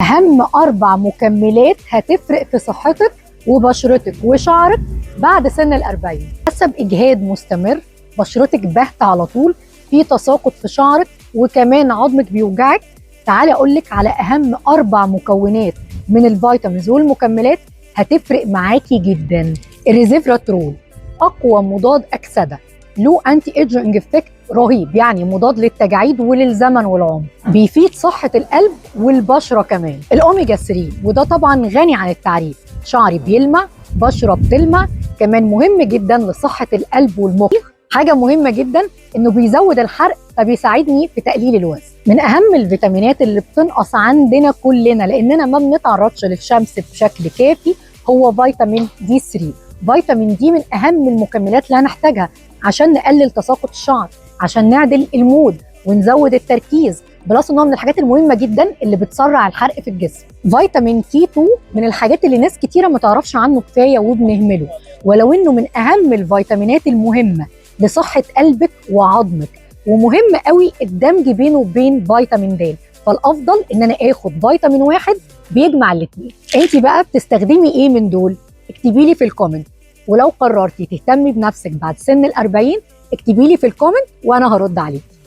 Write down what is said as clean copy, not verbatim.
اهم 4 مكملات هتفرق في صحتك وبشرتك وشعرك بعد سن ال40. حسب اجهاد مستمر، بشرتك باهته على طول، في تساقط في شعرك، وكمان عظمك بيوجعك، تعالي اقول لك على اهم 4 مكونات من الفيتامينز والمكملات هتفرق معاكي جدا. الريزيفراترول اقوى مضاد اكسده، له انتي ايجنج افكت رهيب، يعني مضاد للتجاعيد وللزمن والعمر، بيفيد صحه القلب والبشره كمان. الاوميجا 3 وده طبعا غني عن التعريف، شعري بيلمع، بشره بتلمع، كمان مهم جدا لصحه القلب والمخ. حاجه مهمه جدا انه بيزود الحرق، فبيساعدني في تقليل الوزن. من اهم الفيتامينات اللي بتنقص عندنا كلنا لاننا ما بنتعرضش للشمس بشكل كافي هو فيتامين دي 3. فيتامين دي من اهم المكملات اللي هنحتاجها عشان نقلل تساقط الشعر، عشان نعدل المود ونزود التركيز، بلس انه من الحاجات المهمه جدا اللي بتسرع الحرق في الجسم. فيتامين كي 2 من الحاجات اللي ناس كتيره ما تعرفش عنه كفايه وبنهمله، ولو انه من اهم الفيتامينات المهمه لصحه قلبك وعظمك، ومهم قوي الدمج بينه وبين فيتامين د، فالافضل ان انا اخد فيتامين واحد بيجمع الاثنين. انت بقى بتستخدمي ايه من دول؟ اكتبي لي في الكومنت، ولو قررتي تهتمي بنفسك بعد سن ال40 اكتبي لي في الكومنت وانا هرد عليكي.